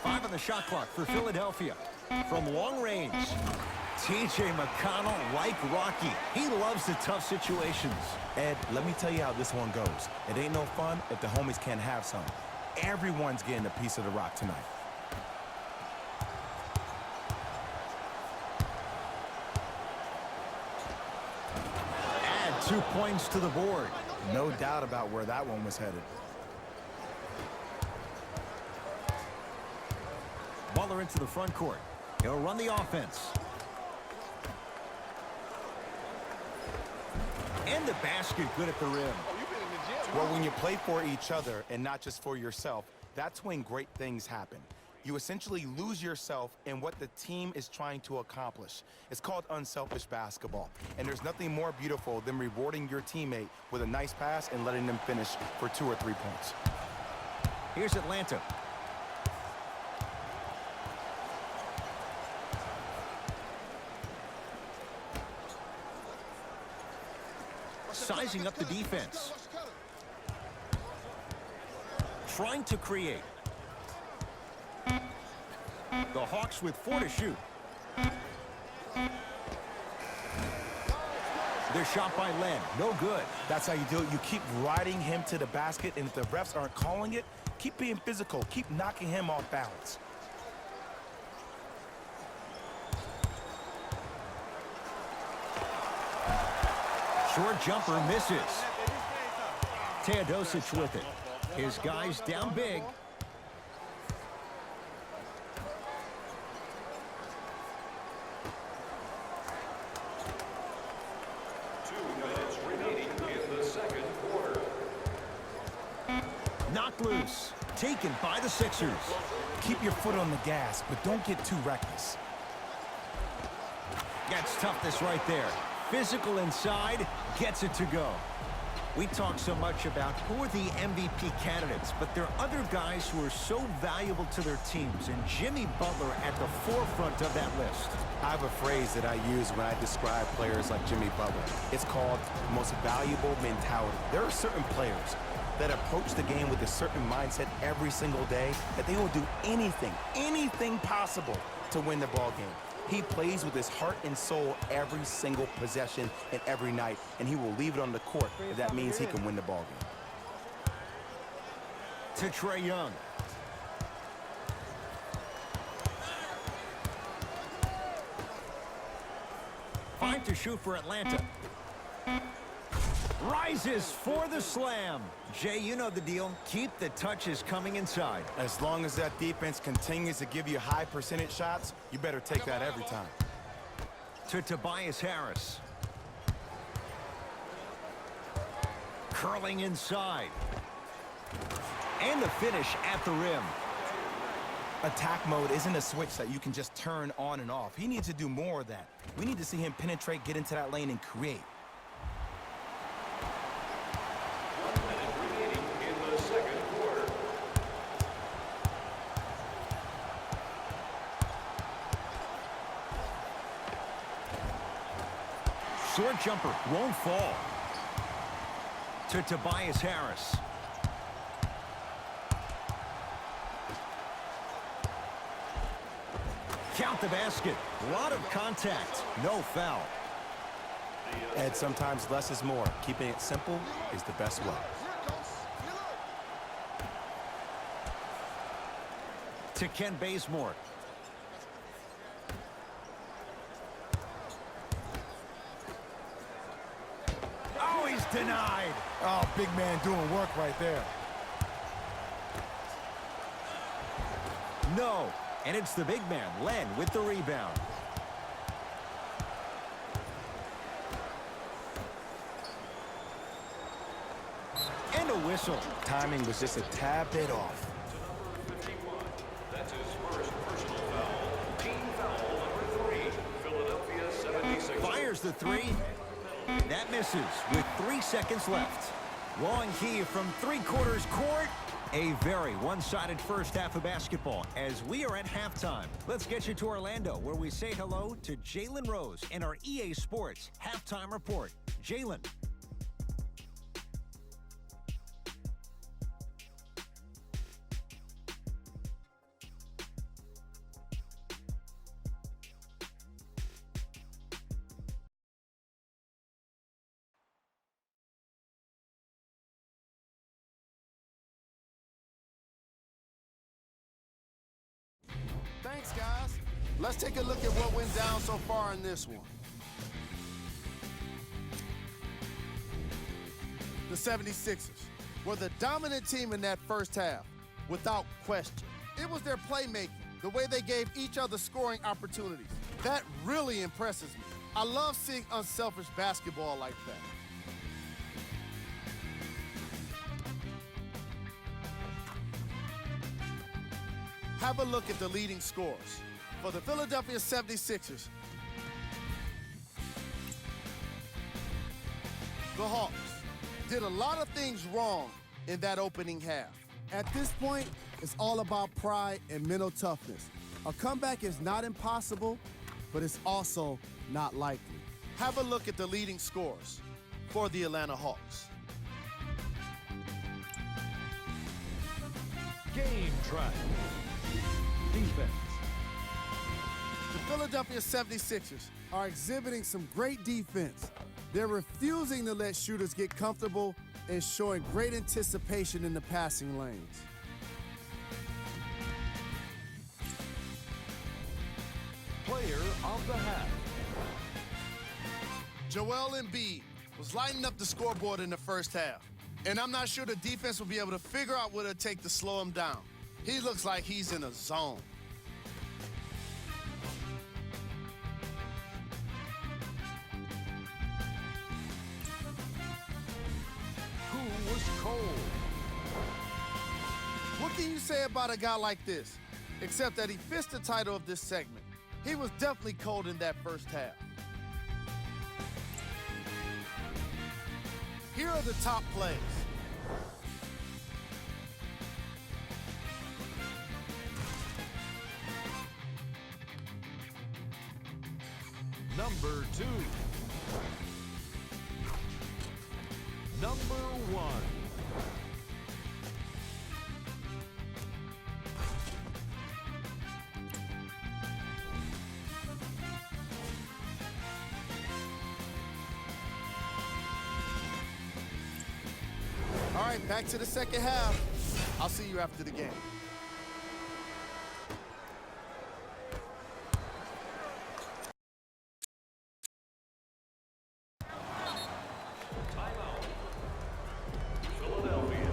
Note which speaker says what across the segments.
Speaker 1: 5 on the shot clock for Philadelphia. From long range, T.J. McConnell, like Rocky, he loves the tough situations.
Speaker 2: Ed, let me tell you how this one goes. It ain't no fun if the homies can't have some. Everyone's getting a piece of the rock tonight.
Speaker 1: Add 2 points to the board.
Speaker 2: No doubt about where that one was headed.
Speaker 1: Butler into the front court. He'll run the offense. And the basket good at the rim.
Speaker 2: Well, when you play for each other and not just for yourself, that's when great things happen. You essentially lose yourself in what the team is trying to accomplish. It's called unselfish basketball. And there's nothing more beautiful than rewarding your teammate with a nice pass and letting them finish for 2 or 3 points.
Speaker 1: Here's Atlanta. Sizing up the defense. Trying to create. The Hawks with 4 to shoot. Their shot by Len, no good.
Speaker 2: That's how you do it. You keep riding him to the basket, and if the refs aren't calling it, keep being physical. Keep knocking him off balance.
Speaker 1: Short jumper misses. Teodosic with it. His guys down big. Knocked loose. Taken by the Sixers.
Speaker 2: Keep your foot on the gas, but don't get too reckless.
Speaker 1: That's toughness right there. Physical inside, gets it to go. We talk so much about who are the MVP candidates, but there are other guys who are so valuable to their teams, and Jimmy Butler at the forefront of that list.
Speaker 2: I have a phrase that I use when I describe players like Jimmy Butler. It's called most valuable mentality. There are certain players that approach the game with a certain mindset every single day that they will do anything possible to win the ball game. He plays with his heart and soul every single possession and every night, and he will leave it on the court if that means he can win the ball game.
Speaker 1: To Trae Young. Five to shoot for Atlanta. Rises for the slam. Jay, you know the deal. Keep the touches coming inside.
Speaker 2: As long as that defense continues to give you high percentage shots, you better take that every time.
Speaker 1: To Tobias Harris. Curling inside. And the finish at the rim.
Speaker 2: Attack mode isn't a switch that you can just turn on and off. He needs to do more of that. We need to see him penetrate, get into that lane, and create.
Speaker 1: Short jumper won't fall. To Tobias Harris. Count the basket. A lot of contact. No foul.
Speaker 2: Ed, sometimes less is more. Keeping it simple is the best way.
Speaker 1: To Ken Bazemore. Oh, he's denied.
Speaker 2: Oh, big man doing work right there.
Speaker 1: No. And it's the big man, Len, with the rebound. And a whistle.
Speaker 2: Timing was just a tad bit off.
Speaker 3: That's his first personal foul. Team foul number 3, Philadelphia 76.
Speaker 1: Fires the three. That misses with 3 seconds left. Wong Ki from three-quarters court. A very one-sided first half of basketball as we are at halftime. Let's get you to Orlando, where we say hello to Jalen Rose in our EA Sports Halftime Report. Jalen.
Speaker 4: Thanks, guys. Let's take a look at what went down so far in this one. The 76ers were the dominant team in that first half, without question. It was their playmaking, the way they gave each other scoring opportunities. That really impresses me. I love seeing unselfish basketball like that. Have a look at the leading scorers. For the Philadelphia 76ers, the Hawks did a lot of things wrong in that opening half. At this point, it's all about pride and mental toughness. A comeback is not impossible, but it's also not likely. Have a look at the leading scorers for the Atlanta Hawks.
Speaker 3: Game track. Defense.
Speaker 4: The Philadelphia 76ers are exhibiting some great defense. They're refusing to let shooters get comfortable and showing great anticipation in the passing lanes.
Speaker 3: Player of the half.
Speaker 4: Joel Embiid was lighting up the scoreboard in the first half, and I'm not sure the defense will be able to figure out what it'll take to slow him down. He looks like he's in a zone.
Speaker 3: Who was cold?
Speaker 4: What can you say about a guy like this, except that he fits the title of this segment? He was definitely cold in that first half. Here are the top plays.
Speaker 3: Number 2. Number 1.
Speaker 4: All right, back to the second half. I'll see you after the game.
Speaker 3: Philadelphia.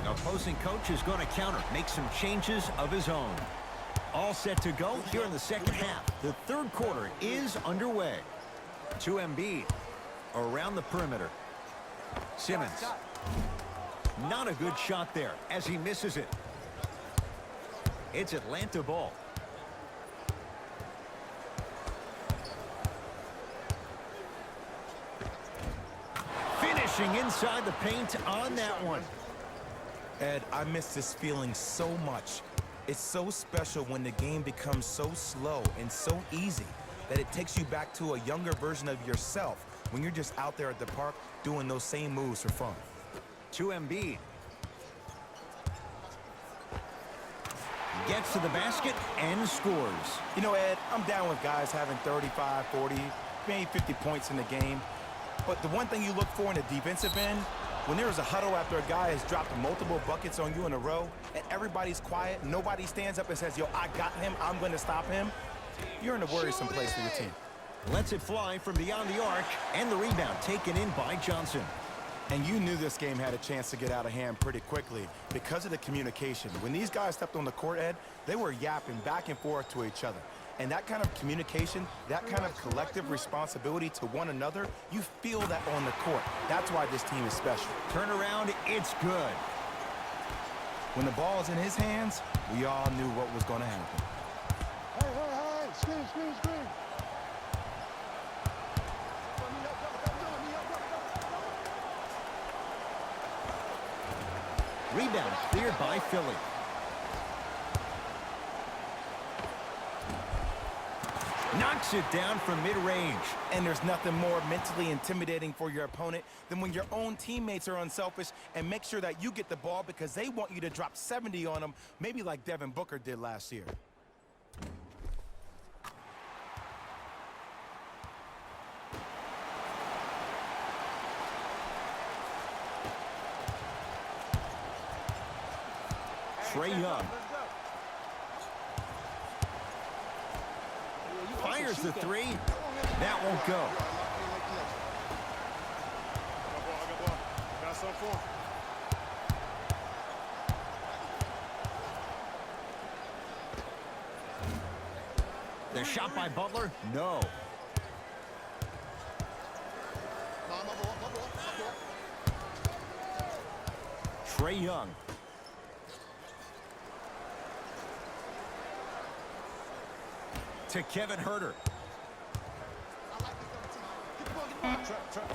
Speaker 1: Opposing coach is going to counter, make some changes of his own. All set to go here in the second half. The third quarter is underway. To Embiid around the perimeter. Simmons. Not a good shot there as he misses it. It's Atlanta ball. Finishing inside the paint on that one.
Speaker 2: Ed, I miss this feeling so much. It's so special when the game becomes so slow and so easy that it takes you back to a younger version of yourself when you're just out there at the park doing those same moves for fun.
Speaker 1: To Embiid. Gets to the basket and scores.
Speaker 2: You know, Ed, I'm down with guys having 35, 40, maybe 50 points in the game. But the one thing you look for in the defensive end, when there is a huddle after a guy has dropped multiple buckets on you in a row, and everybody's quiet, nobody stands up and says, yo, I got him, I'm going to stop him, you're in a worrisome place for your team.
Speaker 1: Lets it fly from beyond the arc, and the rebound taken in by Johnson.
Speaker 2: And you knew this game had a chance to get out of hand pretty quickly because of the communication. When these guys stepped on the court, Ed, they were yapping back and forth to each other. And that kind of communication, that kind of collective responsibility to one another, you feel that on the court. That's why this team is special.
Speaker 1: Turnaround, it's good.
Speaker 2: When the ball is in his hands, we all knew what was going to happen.
Speaker 4: Hey, screen.
Speaker 1: Rebound cleared by Philly. Knocks it down from mid-range.
Speaker 2: And there's nothing more mentally intimidating for your opponent than when your own teammates are unselfish and make sure that you get the ball because they want you to drop 70 on them, maybe like Devin Booker did last year.
Speaker 1: Trae Young. Fires the three. That won't go. The shot by Butler? No. Trae Young. To Kevin Huerter.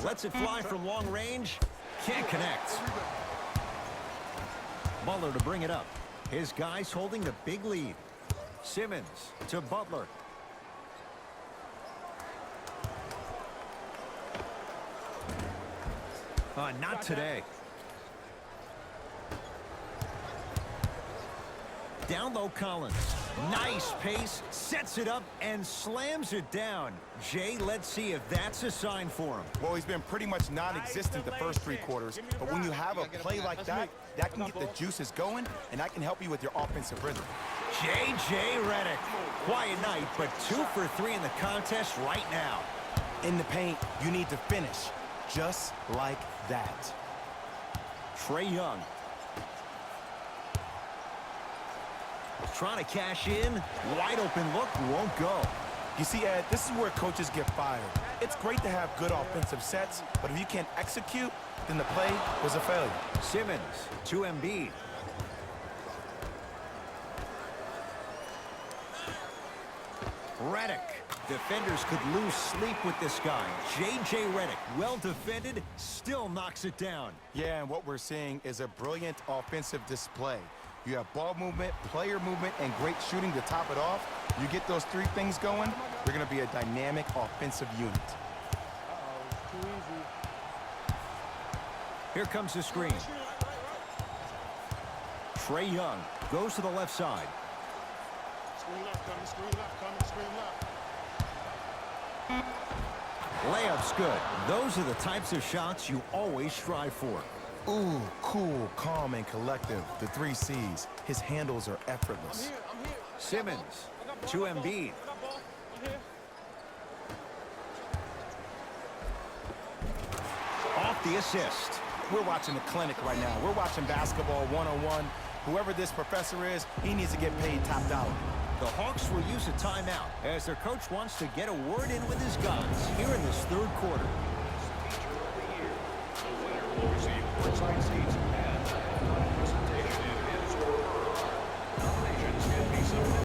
Speaker 1: Lets it fly from long range. Can't connect. Butler to bring it up. His guys holding the big lead. Simmons to Butler. Not today. Down low, Collins. Nice pace, sets it up, and slams it down. Jay, let's see if that's a sign for him.
Speaker 2: Well, he's been pretty much non-existent the first 3 quarters, but when you have a play like that, that can get the juices going, and that can help you with your offensive rhythm.
Speaker 1: J.J. Redick. Quiet night, but 2 for 3 in the contest right now.
Speaker 2: In the paint, you need to finish just like that.
Speaker 1: Trae Young. Trying to cash in. Wide open look, won't go.
Speaker 2: You see, Ed, this is where coaches get fired. It's great to have good offensive sets, but if you can't execute, then the play was a failure.
Speaker 1: Simmons to Embiid. Redick. Defenders could lose sleep with this guy. J.J. Redick, well defended, still knocks it down.
Speaker 2: Yeah, and what we're seeing is a brilliant offensive display. You have ball movement, player movement, and great shooting to top it off. You get those 3 things going, you're going to be a dynamic offensive unit.
Speaker 5: Too easy.
Speaker 1: Here comes the screen. Trae Young goes to the left side.
Speaker 5: Screen left coming, screen left coming, screen left.
Speaker 1: Layup's good. Those are the types of shots you always strive for.
Speaker 2: Ooh, cool, calm, and collective. The 3 C's. His handles are effortless.
Speaker 5: I'm here.
Speaker 1: Simmons to Embiid. Off the assist.
Speaker 2: We're watching a clinic right now. We're watching basketball 1-on-1. Whoever this professor is, he needs to get paid top dollar.
Speaker 1: The Hawks will use a timeout as their coach wants to get a word in with his guys here in this 3rd quarter.
Speaker 3: Teacher of the Year. The winner will receive courtside seats